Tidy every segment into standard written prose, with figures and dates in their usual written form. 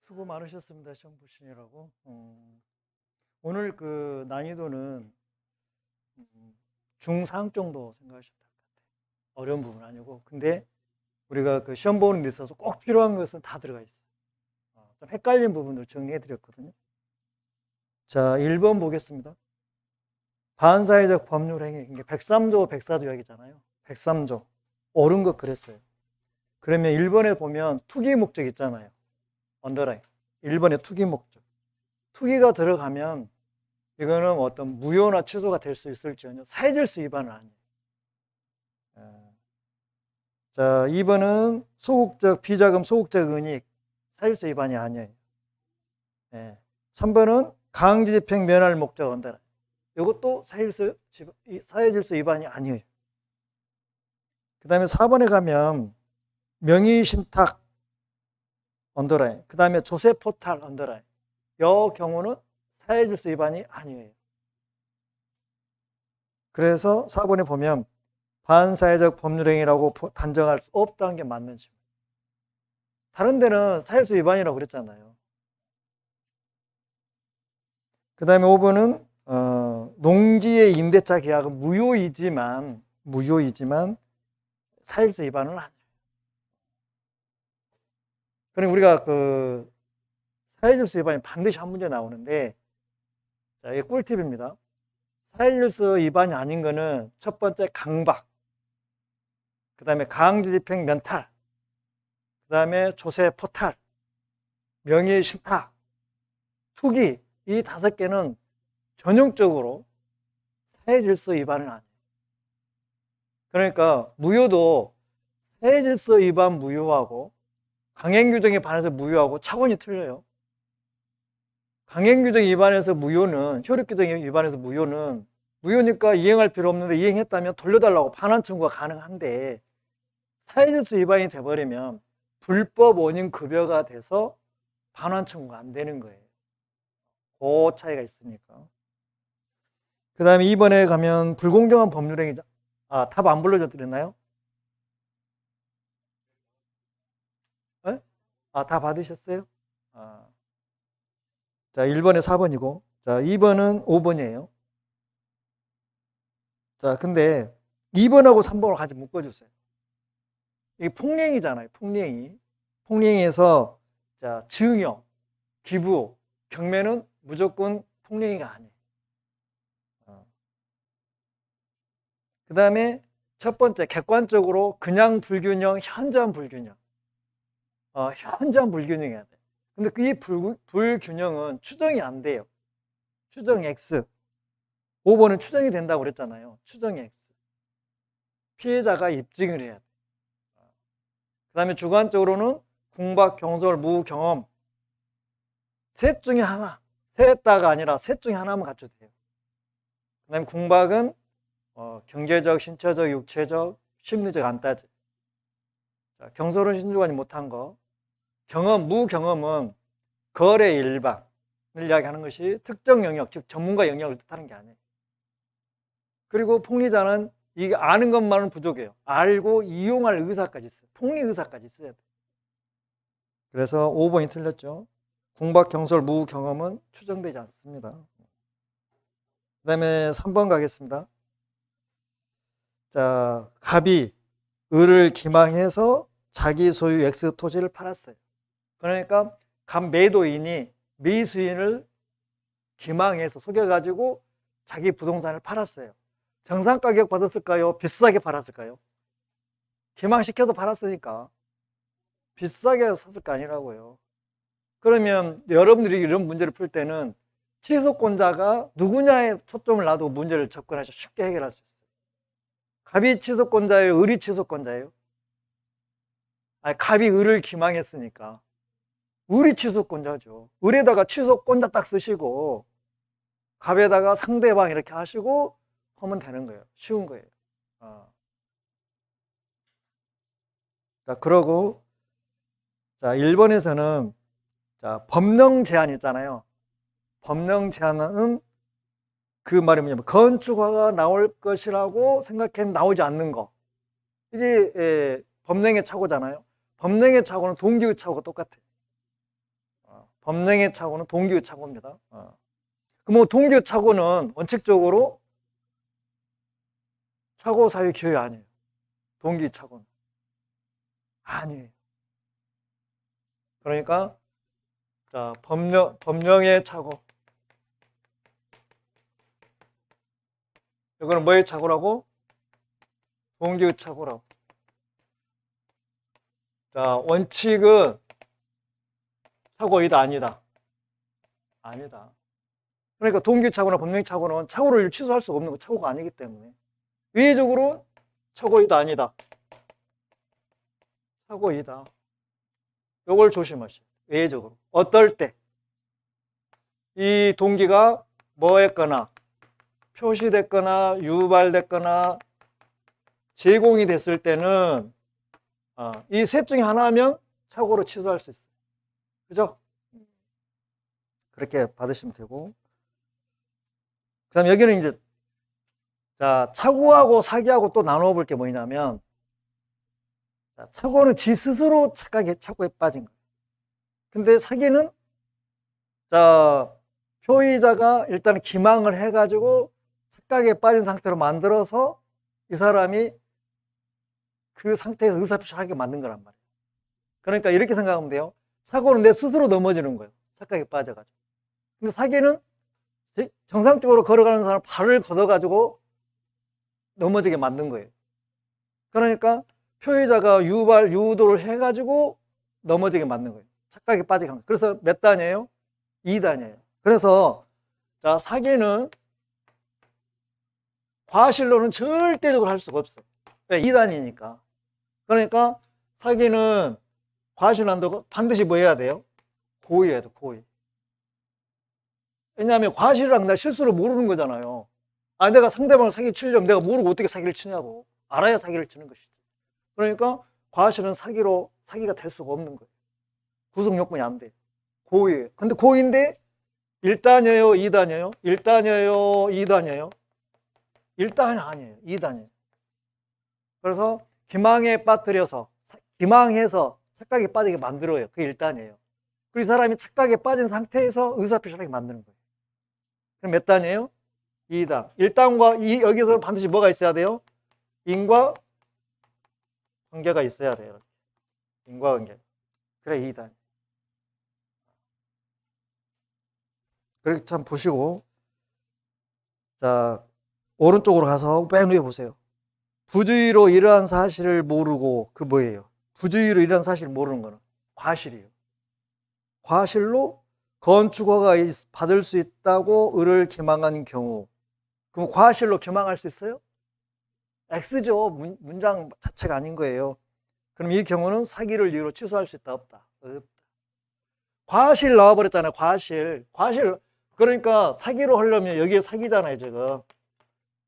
수고 많으셨습니다. 시험 보시느라고. 오늘 그 난이도는 중상 정도 생각하셔도 될 것 같아요. 어려운 부분은 아니고. 근데 우리가 그 시험 보는 데 있어서 꼭 필요한 것은 다 들어가 있어요. 좀 헷갈린 부분을 정리해 드렸거든요. 자, 1번 보겠습니다. 반사회적 법률 행위. 이게 103조, 104조 여기잖아요. 103조. 옳은 것 그랬어요. 그러면 1번에 보면 투기 목적 있잖아요. 언더라인. 1번에 투기 목적. 투기가 들어가면 이거는 어떤 무효나 취소가 될 수 있을지언정 사회질서 위반은 아니에요. 자, 2번은 소극적 비자금 소극적 은닉 사회질서 위반이 아니에요. 3번은 강제집행 면할 목적 언더라인. 이것도 사회질서 위반이 아니에요. 그 다음에 4번에 가면 명의신탁 언더라인, 그 다음에 조세포탈 언더라인. 이 경우는 사회질서 위반이 아니에요. 그래서 4번에 보면 반사회적 법률행위라고 단정할 수 없다는 게 맞는 질문. 다른 데는 사회질서 위반이라고 그랬잖아요. 그 다음에 5번은 농지의 임대차 계약은 무효이지만 사회질서 위반은 아니에요. 그럼 우리가 그 사회질서 위반이 반드시 한 문제 나오는데, 자, 이게 꿀팁입니다. 사회질서 위반이 아닌 거는 첫 번째 강박, 그 다음에 강제집행 면탈, 그 다음에 조세 포탈, 명예신탁, 투기, 이 5개는 전형적으로 사회질서 위반은 아니에요. 그러니까 무효도 사회질서 위반 무효하고 강행규정에 반해서 무효하고 차원이 틀려요. 강행규정 위반에서 무효는, 효력규정 위반에서 무효는 무효니까 이행할 필요 없는데 이행했다면 돌려달라고 반환 청구가 가능한데, 사회질서 위반이 돼버리면 불법 원인 급여가 돼서 반환 청구가 안 되는 거예요. 그 차이가 있으니까. 그 다음에 2번에 가면 불공정한 법률행위. 답 안 불러드렸나요? 네? 다 받으셨어요? 자, 1번에 4번이고, 자, 2번은 5번이에요. 자, 근데 2번하고 3번을 같이 묶어주세요. 이게 폭행이잖아요, 폭행이. 폭행에서, 자, 증여, 기부, 경매는 무조건 폭행이가 아니에요. 그 다음에 첫 번째, 객관적으로 그냥 불균형, 현저한 불균형. 현저한 불균형이어야 돼. 근데 이 불균형은 추정이 안 돼요. 추정 X. 5번은 추정이 된다고 그랬잖아요. 추정 X. 피해자가 입증을 해야 돼. 그 다음에 주관적으로는 궁박, 경솔, 무경험. 셋 중에 하나. 셋 다가 아니라 셋 중에 하나만 갖춰도 돼요. 그 다음에 궁박은 경제적, 신체적, 육체적, 심리적 안 따져. 자, 경솔은 신중하지 못한 거. 경험, 무경험은 거래 일방을 이야기하는 것이 특정 영역, 즉 전문가 영역을 뜻하는 게 아니에요. 그리고 폭리자는 이게 아는 것만은 부족해요. 알고 이용할 의사까지 있어요. 폭리 의사까지 있어야 돼요. 그래서 5번이 틀렸죠. 궁박, 경솔, 무경험은 추정되지 않습니다. 그 다음에 3번 가겠습니다. 자, 갑이 을을 기망해서 자기 소유 X 토지를 팔았어요. 그러니까 갑 매도인이 미수인을 기망해서 속여가지고 자기 부동산을 팔았어요. 정상 가격 받았을까요? 비싸게 팔았을까요? 기망시켜서 팔았으니까 비싸게 샀을 거 아니라고요. 그러면 여러분들이 이런 문제를 풀 때는 취소권자가 누구냐에 초점을 놔두고 문제를 접근하셔 쉽게 해결할 수 있어요. 갑이 취소권자예요? 을이 취소권자예요? 아니, 갑이 을을 기망했으니까 을이 취소권자죠. 을에다가 취소권자 딱 쓰시고 갑에다가 상대방 이렇게 하시고 하면 되는 거예요. 쉬운 거예요. 자, 그러고 자, 1번에서는 자, 법령 제한 있잖아요. 법령 제한은 그 말이 뭐냐면 건축허가 나올 것이라고 생각해 나오지 않는 거. 이게 법령의 착오잖아요. 법령의 착오는 동기의 착오가 똑같아요. 법령의 착오는 동기의 착오입니다. 그럼 뭐 동기의 착오는 원칙적으로 착오 사유 기회 아니에요. 동기 착오는 아니에요. 그러니까 자, 법령의 착오. 이거는 뭐의 착오라고? 동기의 착오라고. 자, 원칙은 착오이다, 아니다? 아니다. 그러니까 동기 착오나 법령의 착오는 착오를 취소할 수가 없는 거, 착오가 아니기 때문에. 위의적으로 착오이다, 아니다? 착오이다. 요걸 조심하시오. 외적으로. 어떨 때 이 동기가 뭐 했거나 표시됐거나 유발됐거나 제공이 됐을 때는 이 셋 중에 하나면 착오로 취소할 수 있어요. 그죠? 그렇게 받으시면 되고. 그 다음 여기는 이제 자, 착오하고 사기하고 또 나눠 볼 게 뭐냐면 자, 착오는 지 스스로 착오에 빠진 거예요. 근데 사기는 자, 표의자가 일단 기망을 해가지고 착각에 빠진 상태로 만들어서 이 사람이 그 상태에서 의사표시하게 만든 거란 말이에요. 그러니까 이렇게 생각하면 돼요. 사고는 내 스스로 넘어지는 거예요. 착각에 빠져가지고. 근데 사기는 정상적으로 걸어가는 사람 발을 걷어가지고 넘어지게 만든 거예요. 그러니까 표의자가 유도를 해가지고 넘어지게 만든 거예요. 착각에 빠지게 한 거예요. 그래서 몇 단이에요? 2단이에요. 그래서 자, 사기는 과실로는 절대적으로 할 수가 없어. 왜? 2단이니까. 그러니까 사기는 과실로 한다고 반드시 뭐 해야 돼요? 고의해야 돼, 고의. 왜냐하면 과실이랑 나 실수를 모르는 거잖아요. 내가 상대방을 사기 치려면 내가 모르고 어떻게 사기를 치냐고. 알아야 사기를 치는 것이지. 그러니까 과실은 사기가 될 수가 없는 거예요. 구성 요건이 안 돼. 고의예요. 근데 고의인데 1단이에요, 2단이에요? 1단이에요, 2단이에요? 1단이 아니에요. 2단이에요. 그래서 기망에 빠뜨려서 기망해서 착각에 빠지게 만들어요. 그게 1단이에요. 그 사람이 착각에 빠진 상태에서 의사표시하게 만드는 거예요. 그럼 몇 단이에요? 2단. 1단과 여기서는 반드시 뭐가 있어야 돼요? 인과 관계가 있어야 돼요. 인과관계. 그래 2단. 그렇게 참 보시고 자, 오른쪽으로 가서 맨 위에 보세요. 부주의로 이러한 사실을 모르고 그 뭐예요? 부주의로 이러한 사실을 모르는 거는 과실이에요. 과실로 건축허가 받을 수 있다고 을을 기망한 경우 그럼 과실로 기망할 수 있어요? X죠. 문장 자체가 아닌 거예요. 그럼 이 경우는 사기를 이유로 취소할 수 있다, 없다? 없다. 과실 나와버렸잖아요. 과실. 그러니까 사기로 하려면 여기에 사기잖아요, 지금.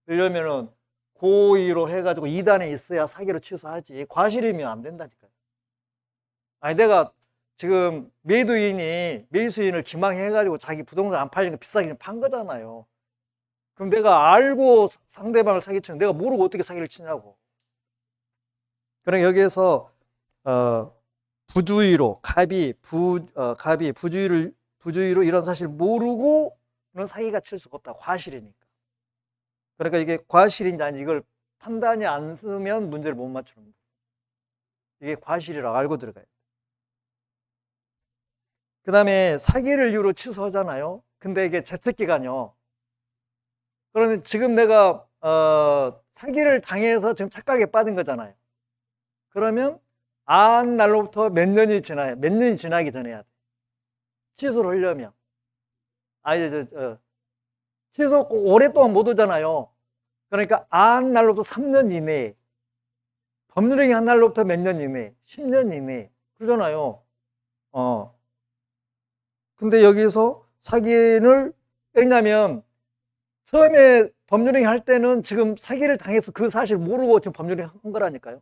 그러려면은 고의로 해가지고 2단에 있어야 사기로 취소하지. 과실이면 안 된다니까요. 내가 지금 매수인을 기망해가지고 자기 부동산 안 팔리니까 비싸게 판 거잖아요. 그럼 내가 알고 상대방을 사기치는 내가 모르고 어떻게 사기를 치냐고. 그러니까 여기에서 부주의로 부주의로 이런 사실 모르고는 사기가 칠 수가 없다. 과실이니까. 그러니까 이게 과실인지 아닌지 이걸 판단이 안 쓰면 문제를 못 맞추는 거예요. 이게 과실이라고 알고 들어가야 돼요. 그 다음에 사기를 이유로 취소하잖아요. 근데 이게 제척기간이요. 그러면 지금 내가 사기를 당해서 지금 착각에 빠진 거잖아요. 그러면 안 날로부터 몇 년이 지나요? 몇 년이 지나기 전에 해야 돼. 취소를 하려면. 취소 오랫동안 못 오잖아요. 그러니까 안 날로부터 3년 이내에 법률행위 한 날로부터 몇 년 이내에 10년 이내에 그러잖아요. 근데 여기서 사기를 왜냐면 처음에 법률행위 할 때는 지금 사기를 당해서 그 사실 모르고 지금 법률행위 한 거라니까요.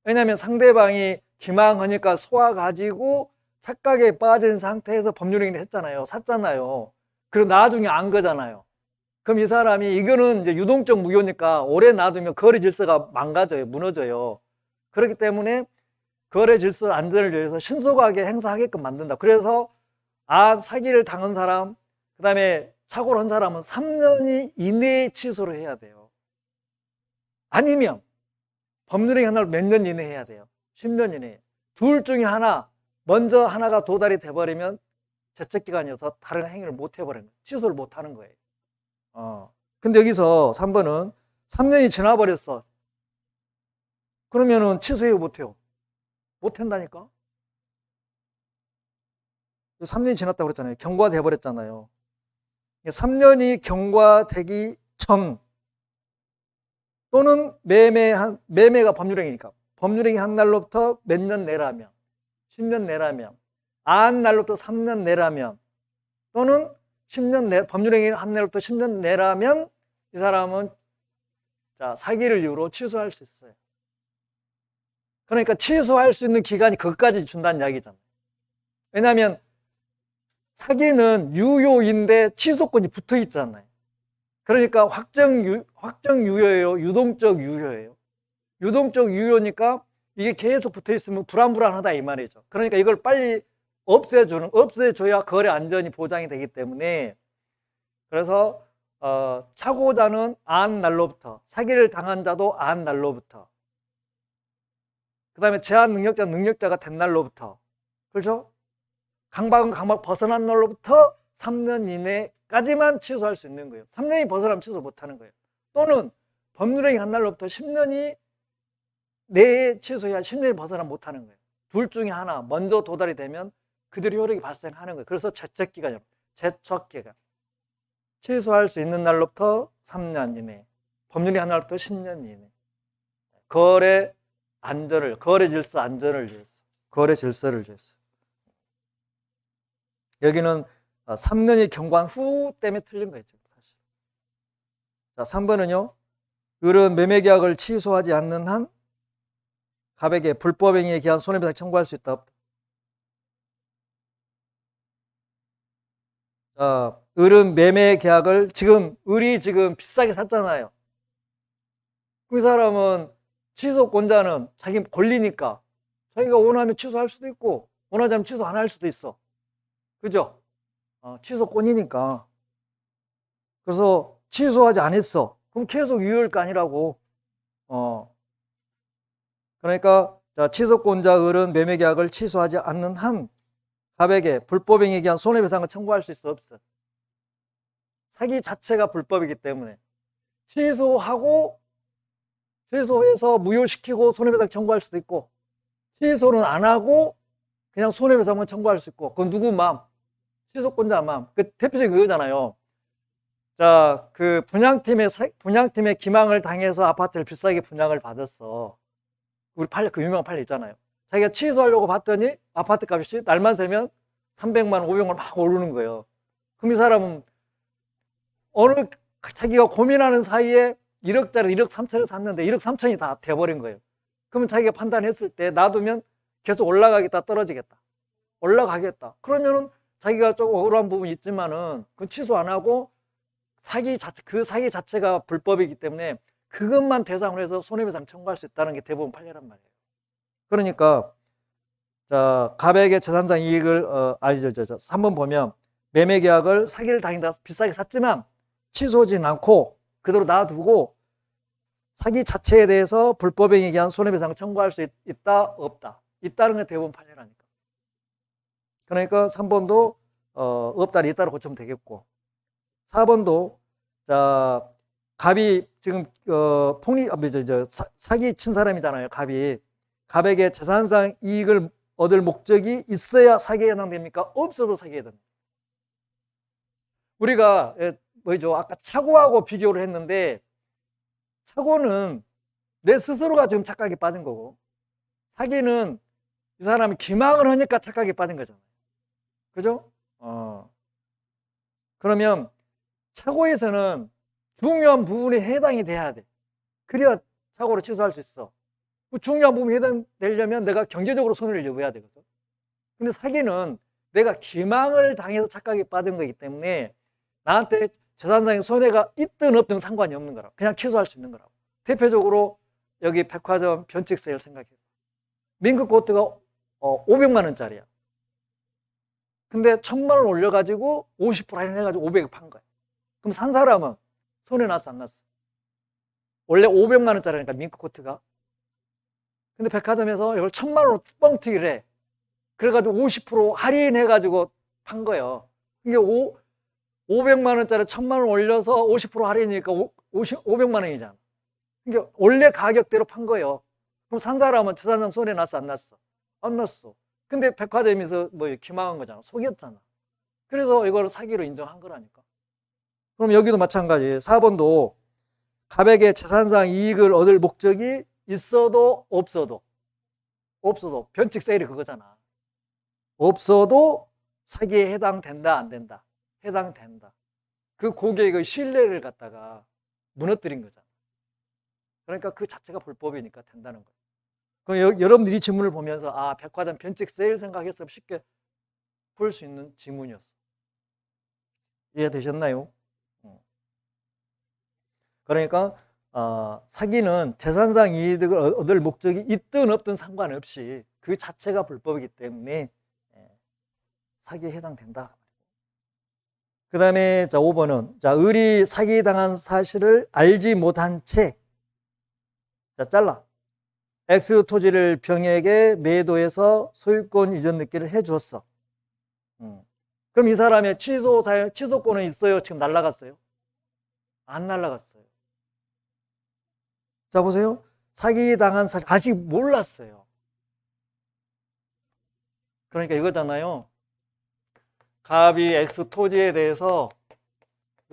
왜냐면 상대방이 기망하니까 속아가지고 착각에 빠진 상태에서 법률행위를 했잖아요. 샀잖아요. 그리고 나중에 안 거잖아요. 그럼 이 사람이 이거는 이제 유동적 무효니까 오래 놔두면 거래 질서가 망가져요. 무너져요. 그렇기 때문에 거래 질서 안전을 위해서 신속하게 행사하게끔 만든다. 그래서 사기를 당한 사람, 그 다음에 착오를 한 사람은 3년 이내에 취소를 해야 돼요. 아니면 법률행위 하나를 몇 년 이내에 해야 돼요. 10년 이내에. 둘 중에 하나, 먼저 하나가 도달이 돼버리면 제척기간이어서 다른 행위를 못 해버리는 거예요. 취소를 못 하는 거예요. 근데 여기서 3번은 3년이 지나버렸어. 그러면은 취소해요, 못해요? 못한다니까? 3년이 지났다고 그랬잖아요. 경과돼 버렸잖아요. 3년이 경과되기 전 또는 매매가 법률행위니까 법률행위 한 날로부터 몇 년 내라면 10년 내라면 안 날로부터 3년 내라면 또는 10년 법률행위 한 날로부터 10년 내라면 이 사람은 사기를 이유로 취소할 수 있어요. 그러니까 취소할 수 있는 기간이 그것까지 준다는 이야기잖아요. 왜냐하면 사기는 유효인데 취소권이 붙어 있잖아요. 그러니까 확정 유효예요, 유동적 유효예요. 유동적 유효니까 이게 계속 붙어 있으면 불안불안하다 이 말이죠. 그러니까 이걸 빨리 없애줘야 거래 안전이 보장이 되기 때문에 그래서 착오자는 안 날로부터, 사기를 당한 자도 안 날로부터, 그 다음에 제한 능력자가 된 날로부터, 그렇죠? 강박은 강박 벗어난 날로부터 3년 이내까지만 취소할 수 있는 거예요. 3년이 벗어나면 취소 못하는 거예요. 또는 법률행위 한 날로부터 10년이 내에 취소해야 10년이 벗어나면 못하는 거예요. 둘 중에 하나 먼저 도달이 되면 그대로 효력이 발생하는 거예요. 그래서 제척기간이에요. 제척기간. 취소할 수 있는 날로부터 3년 이내, 법률행위 한 날로부터 10년 이내. 거래 질서 안전을 위해서. 거래 질서를 위해서. 여기는 3년이 경과한 후 때문에 틀린 거예요, 사실. 자, 3번은요. 을은 매매계약을 취소하지 않는 한 갑에게 불법행위에 기한 손해배상 청구할 수 있다, 없다. 자, 을은 매매계약을 을이 지금 비싸게 샀잖아요. 그 사람은 취소권자는 자기 권리니까 자기가 원하면 취소할 수도 있고 원하지 않으면 취소 안 할 수도 있어. 그죠? 취소권이니까. 그래서 취소하지 않았어. 그럼 계속 유효할 거 아니라고. 그러니까 취소권자 을은 매매계약을 취소하지 않는 한 갑에게 불법행위에 기한 손해배상을 청구할 수 있어, 없어? 사기 자체가 불법이기 때문에 취소해서 무효시키고 손해배상 청구할 수도 있고 취소는 안 하고 그냥 손해배상만 청구할 수 있고 그건 누구 마음? 취소권자 마음. 그 대표적인 그거잖아요. 자, 그 분양팀의 기망을 당해서 아파트를 비싸게 분양을 받았어. 우리 그 유명한 판례 있잖아요. 자기가 취소하려고 봤더니 아파트 값이 날만 새면 300만 원, 500만 원 막 오르는 거예요. 그럼 이 사람은 자기가 고민하는 사이에 1억짜리 1억 3천을 샀는데 1억 3천이 다 돼버린 거예요. 그러면 자기가 판단했을 때 놔두면 계속 올라가겠다, 떨어지겠다. 올라가겠다. 그러면은 자기가 조금 억울한 부분이 있지만은 그건 취소 안 하고 그 사기 자체가 불법이기 때문에 그것만 대상으로 해서 손해배상 청구할 수 있다는 게 대부분 판례란 말이에요. 그러니까 갑에게 재산상 이익을 3번 보면 매매계약을 사기를 당한다 비싸게 샀지만 취소하진 않고 그대로 놔두고 사기 자체에 대해서 불법행위에 기한 손해배상을 청구할 수 있다, 없다. 있다는 게 대부분 판례라니까. 그러니까 3번도 없다, 있다로 고치면 되겠고 4번도 갑이 지금 사기 친 사람이잖아요. 갑에게 재산상 이익을 얻을 목적이 있어야 사기에 해당됩니까? 없어도 사기에 해당됩니다. 우리가 아까 착오하고 비교를 했는데 착오는 내 스스로가 지금 착각에 빠진 거고 사기는 이 사람이 기망을 하니까 착각에 빠진 거잖아요. 그죠? 그러면 착오에서는 중요한 부분에 해당이 돼야 돼. 그래야 착오를 취소할 수 있어. 그 중요한 부분이 해당되려면 내가 경제적으로 손해를 입어야 되거든. 근데 사기는 내가 기망을 당해서 착각에 빠진 거기 때문에 나한테 재산상의 손해가 있든 없든 상관이 없는 거라고. 그냥 취소할 수 있는 거라고. 대표적으로 여기 백화점 변칙세를 생각해. 밍크 코트가 500만 원짜리야. 근데 1,000만 원 올려가지고 50% 할인해가지고 500에 판 거야. 그럼 산 사람은 손해 났어, 안 났어? 원래 500만 원짜리니까 밍크 코트가. 근데 백화점에서 이걸 1,000만 원으로 뻥튀기를 해. 그래가지고 50% 할인해가지고 판 거예요. 이게 500만 원짜리 1,000만 원 올려서 50% 할인이니까 500만 원이잖아. 이게 원래 가격대로 판 거예요. 그럼 산 사람은 저 사람 손해 났어, 안 났어? 안 났어. 근데 백화점에서 뭐 기망한 거잖아. 속였잖아. 그래서 이걸 사기로 인정한 거라니까. 그럼 여기도 마찬가지. 4번도 가백의 재산상 이익을 얻을 목적이 있어도 없어도 변칙 세일이 그거잖아. 없어도 사기에 해당된다, 안 된다? 해당된다. 그 고객의 신뢰를 갖다가 무너뜨린 거잖아. 그러니까 그 자체가 불법이니까 된다는 거예요. 그럼 여러분들이 이 질문을 보면서 아, 백화점 변칙 세일 생각했으면 쉽게 풀 수 있는 지문이었어. 이해되셨나요? 그러니까 사기는 재산상 이득을 얻을 목적이 있든 없든 상관없이 그 자체가 불법이기 때문에 사기에 해당된다. 그 다음에 자 5번은 자 을이 사기당한 사실을 알지 못한 채 자 잘라 X 토지를 병에게 매도해서 소유권 이전 등기를 해주었어. 그럼 이 사람의 취소권은 있어요? 지금 날라갔어요? 안 날라갔어요. 자 보세요. 사기당한 사실 아직 몰랐어요. 그러니까 이거잖아요. 갑이 X 토지에 대해서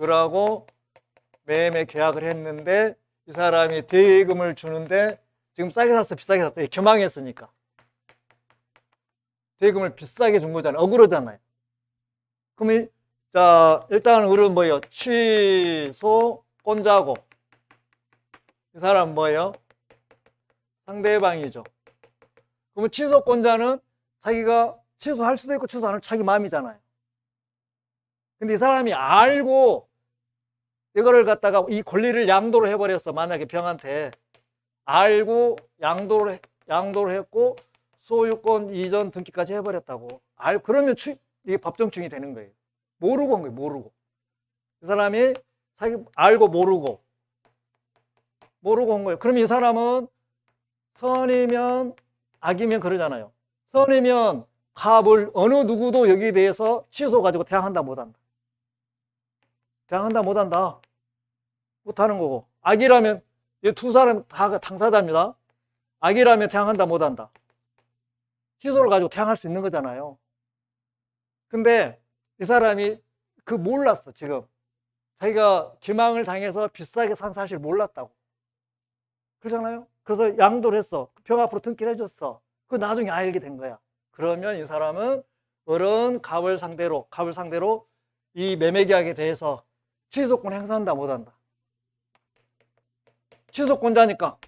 을하고 매매 계약을 했는데 이 사람이 대금을 주는데 지금 싸게 샀어, 비싸게 샀어? 겸항했으니까 대금을 비싸게 준 거잖아요. 억울하잖아요. 그럼 자 일단 을은 뭐예요? 취소권자고 이 사람 뭐예요? 상대방이죠. 그러면 취소권자는 자기가 취소할 수도 있고 취소 안 할 자기 마음이잖아요. 근데 이 사람이 알고 이거를 갖다가 이 권리를 양도를 해버렸어. 만약에 병한테 알고 양도를 했고 소유권 이전 등기까지 해버렸다고. 그러면 이게 법정충이 되는 거예요. 모르고 한 거예요. 모르고. 이 사람이 알고 모르고 한 거예요. 그럼 이 사람은 선이면 악이면 그러잖아요. 선이면 갑을 어느 누구도 여기에 대해서 취소 가지고 대항한다 못한다. 대항한다 못한다. 못하는 거고. 악이라면 이 두 사람 다 당사자입니다. 악이라면 대항한다 못한다. 취소를 가지고 대항할 수 있는 거잖아요. 근데 이 사람이 몰랐어. 지금 자기가 기망을 당해서 비싸게 산 사실 몰랐다고. 그러잖아요. 그래서 양도를 했어. 병 앞으로 등기를 해줬어. 그 나중에 알게 된 거야. 그러면 이 사람은 을은 갑을 상대로 이 매매 계약에 대해서 취소권 행사한다 못한다. 취소권자니까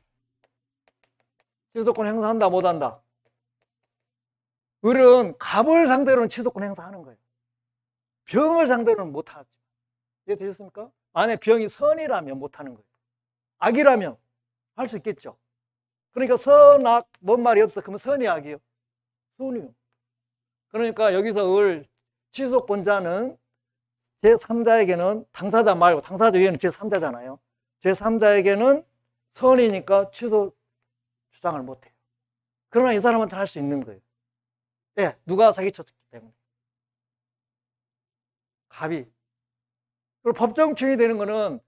취소권 행사한다 못한다. 을은 갑을 상대로는 취소권 행사하는 거예요. 병을 상대로는 못하지. 이해되셨습니까? 만약 병이 선이라면 못하는 거예요. 악이라면 할 수 있겠죠. 그러니까 선악 뭔 말이 없어. 그러면 선이 악이요? 선이요. 그러니까 여기서 을 취소권자는 제3자에게는 당사자 말고 당사자 위에는 제3자잖아요. 제3자에게는 선이니까 취소 주장을 못해요. 그러나 이 사람한테 할 수 있는 거예요. 예, 누가 사기쳤기 때문에. 갑이. 그리고 법정충이 되는 거는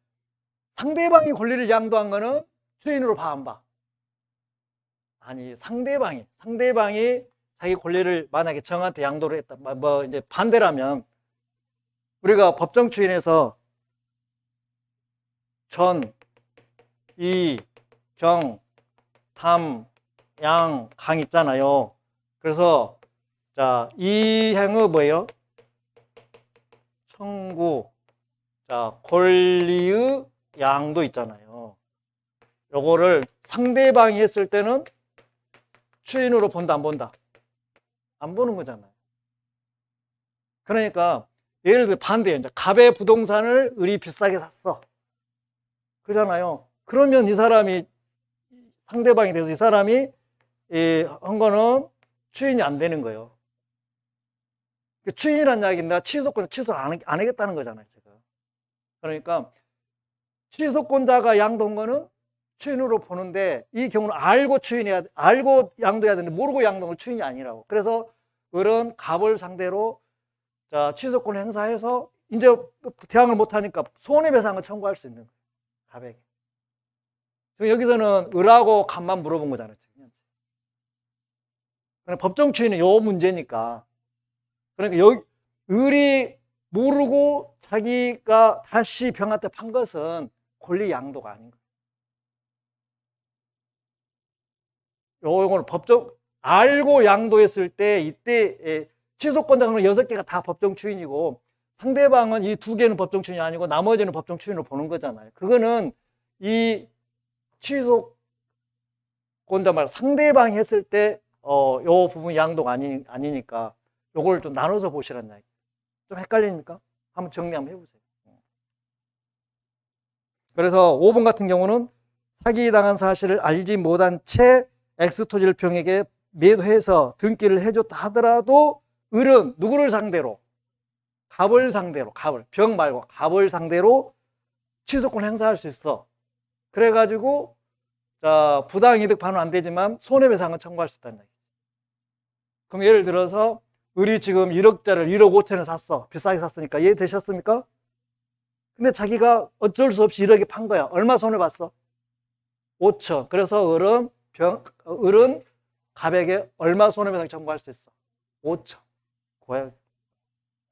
상대방이 권리를 양도한 거는 주인으로 봐, 안 봐? 아니, 상대방이 자기 권리를 만약에 정한테 양도를 했다. 이제 반대라면 우리가 법정추인에서 전, 이, 경, 담, 양, 강 있잖아요. 그래서 자, 이 행의 뭐예요? 청구. 자, 권리의 양도 있잖아요. 요거를 상대방이 했을 때는 추인으로 본다, 안 본다? 안 보는 거잖아요. 그러니까 예를 들어 반대예요. 이제 갑의 부동산을 을이 비싸게 샀어. 그러잖아요. 그러면 이 사람이 상대방이 돼서 이 사람이 한 거는 추인이 안 되는 거예요. 추인이라는 이야기는 취소권 취소를 안 하겠다는 거잖아요, 지금. 그러니까 취소권자가 양도한 거는 추인으로 보는데 이 경우는 알고 양도해야 되는데 모르고 양도한 건 추인이 아니라고. 그래서 을은 갑을 상대로 자, 취소권을 행사해서 이제 대항을 못 하니까 손해배상을 청구할 수 있는 거예요, 갑에게. 여기서는 을하고 갑만 물어본 거잖아요, 지금. 법정 추인은 요 문제니까. 그러니까 여기 을이 모르고 자기가 다시 병한테 판 것은 권리 양도가 아닌 거예요. 요거는 법정 알고 양도했을 때 이때 취소권자는 6개가 다 법정 추인이고 상대방은 이 2개는 법정 추인이 아니고 나머지는 법정 추인으로 보는 거잖아요. 그거는 이 취소권자 말 상대방이 했을 때 요 부분 양도가 아니니까 요걸 좀 나눠서 보시란 이야기. 좀 헷갈립니까? 한번 정리 한번 해보세요. 그래서 5번 같은 경우는 사기당한 사실을 알지 못한 채 X토지를 병에게 매도해서 등기를 해줬다 하더라도 을은 누구를 상대로? 갑을 상대로, 병 말고 갑을 상대로 취소권 행사할 수 있어. 그래가지고 자, 부당이득 반환 안 되지만 손해배상은 청구할 수 있다는 얘기죠. 그럼 예를 들어서 을이 지금 1억짜리를 1억 5천에 샀어. 비싸게 샀으니까. 이해되셨습니까? 근데 자기가 어쩔 수 없이 1억에 판 거야. 얼마 손해봤어? 5천. 그래서 을은 갑에게 얼마 손해배상 청구할 수 있어? 5천.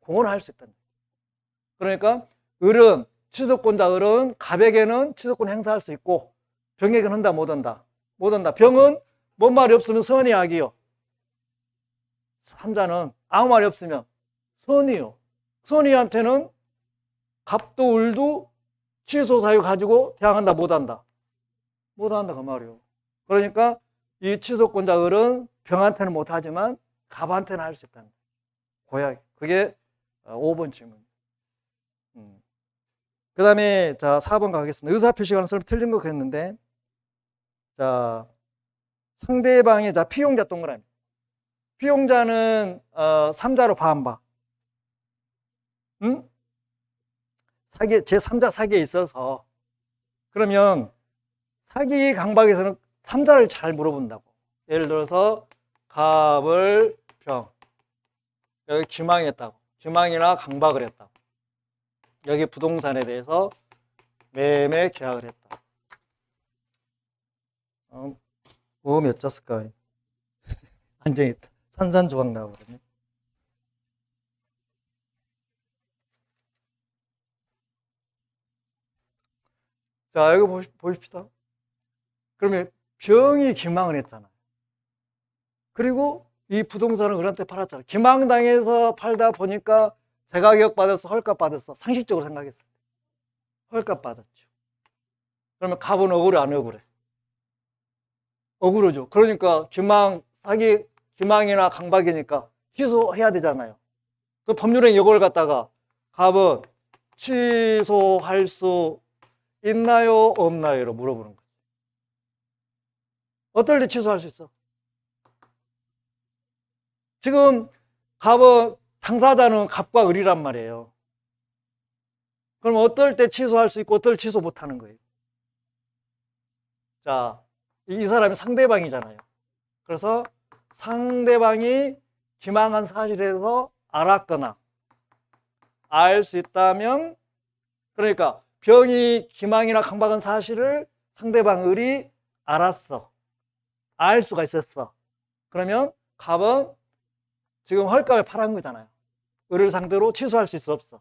공헌을 할 수 있다는 거예요. 그러니까 을은 취소권자 을은 갑에게는 취소권 행사할 수 있고 병에게는 한다 못 한다? 못 한다. 병은 뭔 말이 없으면 선의 악이요. 삼자는 아무 말이 없으면 선의요. 선의한테는 갑도 을도 취소 사유 가지고 대항한다 못 한다? 못 한다 그 말이요. 그러니까 이 취소권자 을은 병한테는 못 하지만 갑한테는 할 수 있다는 거예요. 그게 5번 질문. 그 다음에 자 4번 가겠습니다. 의사표시관을 쓰면 틀린 거 그랬는데 자 상대방의 자 피용자 동그라미. 피용자는 3자로 봐 안 봐? 응? 사기 제3자 사기에 있어서 그러면 사기 강박에서는 3자를 잘 물어본다고. 예를 들어서 갑을 병 여기 기망했다고. 기망이나 강박을 했다고. 여기 부동산에 대해서 매매 계약을 했다. 몇 잤을까? 안정있다. 산산조각 나오거든요. 자, 여기 보십시다. 그러면 병이 기망을 했잖아요. 그리고 이 부동산을 을한테 팔았잖아요. 기망당해서 팔다 보니까 재가격 받았어, 헐값 받았어. 상식적으로 생각했을 때 헐값 받았죠. 그러면 갑은 억울해 안 억울해? 억울하죠. 그러니까 기망이나 강박이니까 취소해야 되잖아요. 그 법률행 이걸 갖다가 갑은 취소할 수 있나요 없나요로 물어보는 거죠. 어떨 때 취소할 수 있어? 지금 갑은 당사자는 갑과 을이란 말이에요. 그럼 어떨 때 취소할 수 있고 어떨 때 취소 못하는 거예요? 자, 이 사람이 상대방이잖아요. 그래서 상대방이 기망한 사실에 대해서 알았거나 알 수 있다면 그러니까 병이 기망이나 강박한 사실을 상대방 을이 알았어. 알 수가 있었어. 그러면 갑은 지금 헐값에 팔은 거잖아요. 을을 상대로 취소할 수 있어 없어?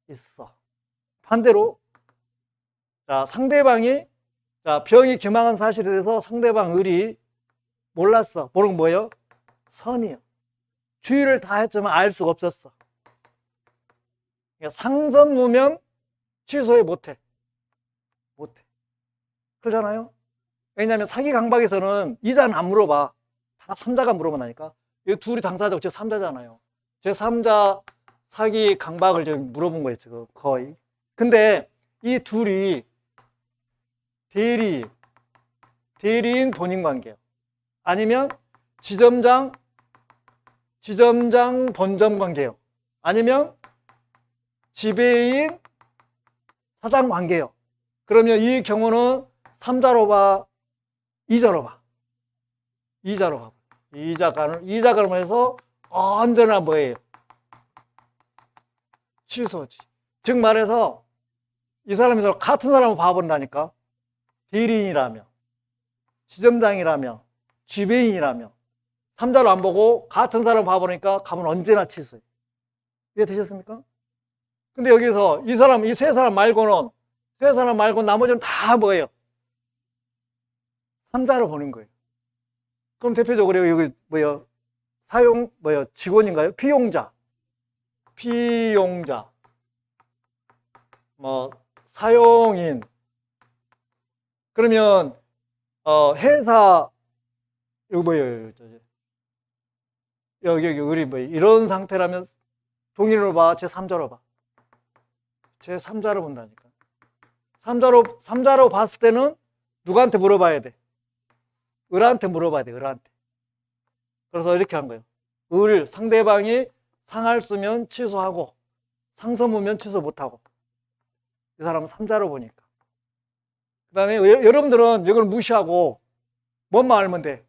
있어. 반대로 자 상대방이 자 병이 기망한 사실에 대해서 상대방 을이 몰랐어. 모르는 건 뭐예요? 선이요. 주의를 다 했지만 알 수가 없었어. 그러니까 상선무면 취소해 못해. 그러잖아요. 왜냐하면 사기 강박에서는 이자는 안 물어봐. 다 3자가 물어본다니까. 이 둘이 당사자고 제 3자잖아요. 제 3자 사기 강박을 지금 물어본 거예요, 지금 거의. 근데 이 둘이 대리인 본인 관계예요. 아니면 지점장 지점장 본점 관계요. 아니면 지배인 사장 관계요. 그러면 이 경우는 3자로 봐, 2자로 봐. 2자로 가. 2자간을 해서 언제나 뭐예요? 취소지. 즉 말해서 이 사람이 서로 같은 사람을 봐본다니까. 대리인이라면, 지점장이라면, 지배인이라면 3자로 안 보고 같은 사람을 봐보니까 값은 언제나 취소해. 이해 되셨습니까? 근데 여기서 이 세 사람 말고는, 세 사람 말고 나머지는 다 뭐예요? 3자로 보는 거예요. 그럼 대표적으로 여기 직원인가요? 피용자, 사용인. 그러면 회사 여기 우리 이런 상태라면 동일로 봐, 제3자로 봐. 제3자로 본다니까. 3자로 봤을 때는 누구한테 물어봐야 돼? 을한테 물어봐야 돼, 을한테. 그래서 이렇게 한 거예요. 상대방이 상할 쓰면 취소하고, 상서무면 취소 못하고. 이 사람은 3자로 보니까. 그 다음에 여러분들은 이걸 무시하고, 뭔만 알면 돼?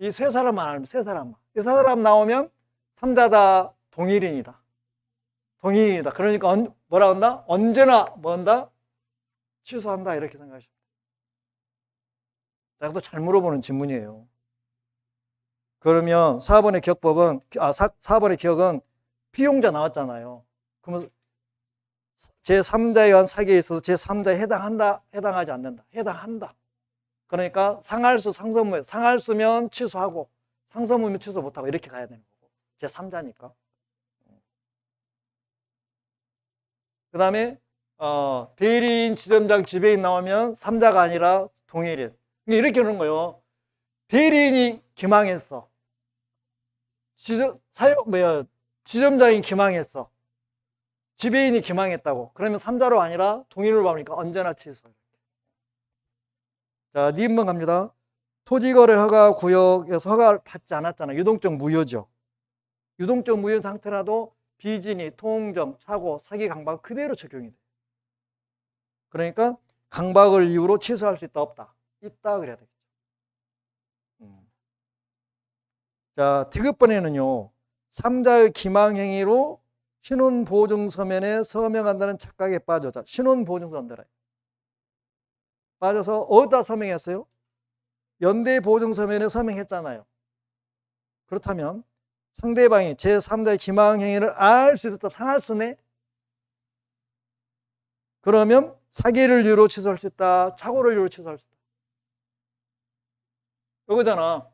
이 세 사람만 알면, 세 사람만. 이 세 사람 나오면 3자다, 동일인이다. 동일인이다. 그러니까 뭐라 한다? 언제나 뭐 한다? 취소한다. 이렇게 생각하시면 돼요. 자, 또 잘 물어보는 질문이에요. 그러면 4번의 기억법은, 4번의 기억은 피용자 나왔잖아요. 그러면 제3자에 의한 사기에 있어서 제3자에 해당하지 않는다. 해당한다. 그러니까 상할수면 취소하고, 상서무면 취소 못하고 이렇게 가야 되는 거고. 제3자니까. 그 다음에 대리인, 지점장, 지배인 나오면 3자가 아니라 동일인. 이렇게 하는 거예요. 대리인이 기망했어. 지점장이 기망했어. 지배인이 기망했다고. 그러면 3자로 아니라 동일로 봐보니까 언제나 취소. 자, 니은번 갑니다. 토지거래 허가 구역에서 허가를 받지 않았잖아. 유동적 무효죠. 유동적 무효 상태라도 비진이, 통정, 사고, 사기, 강박 그대로 적용이 돼. 그러니까 강박을 이유로 취소할 수 있다, 없다? 있다 그래야 되겠죠. 자, 디귿번에는요. 3자의 기망행위로 신원보증서면에 서명한다는 착각에 빠져. 자, 신원보증서 언더라. 빠져서 어디다 서명했어요? 연대보증서면에 서명했잖아요. 그렇다면 상대방이 제3자의 기망행위를 알 수 있었다. 상할수네. 그러면 사기를 이유로 취소할 수 있다. 착오를 이유로 취소할 수 있다. 이거잖아.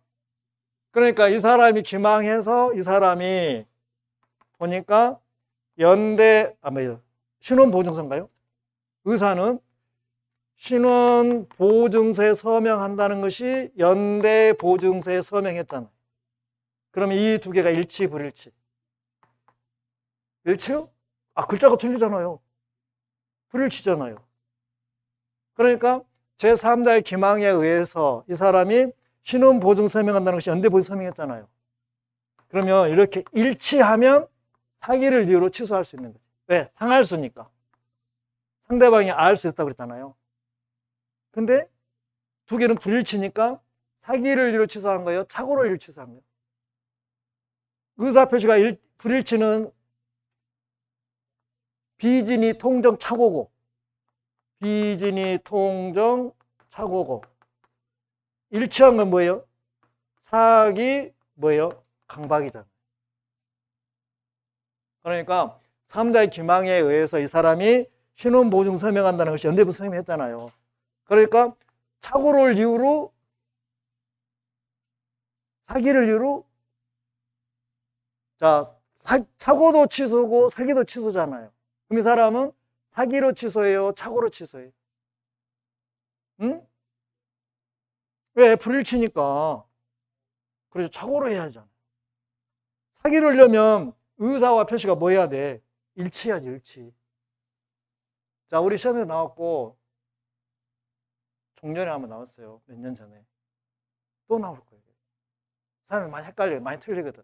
그러니까 이 사람이 기망해서 이 사람이 보니까 신원보증서인가요? 의사는 신원보증서에 서명한다는 것이 연대보증서에 서명했잖아요. 그러면 이 두 개가 일치, 불일치? 일치요? 글자가 틀리잖아요. 불일치잖아요. 그러니까 제3자의 기망에 의해서 이 사람이 신원보증 서명한다는 것이 연대보증 서명했잖아요. 그러면 이렇게 일치하면 사기를 이유로 취소할 수 있는 거죠. 왜? 상할수니까. 상대방이 알 수 있다고 그랬잖아요. 근데 두 개는 불일치니까 사기를 이유로 취소한 거예요? 착오를 이유로 취소한 거예요? 의사표시가 불일치는 비진이 통정 착오고, 비진이 통정 착오고, 일치한 건 뭐예요? 사기 뭐예요? 강박이잖아요. 그러니까 3자의 기망에 의해서 이 사람이 신원보증 서명한다는 것이 연대보증 서명했잖아요. 그러니까 착오를 이유로, 사기를 이유로, 자, 착오도 취소고 사기도 취소잖아요. 그럼 이 사람은 사기로 취소해요? 착오로 취소해요? 응? 왜? 불일치니까. 그래서 착오로 해야 하잖아. 사기를 하려면 의사와 표시가 뭐 해야 돼? 일치해야지, 일치. 자, 우리 시험에 나왔고, 종전에 한번 나왔어요. 몇 년 전에. 또 나올 거예요. 사람이 많이 헷갈려요. 많이 틀리거든.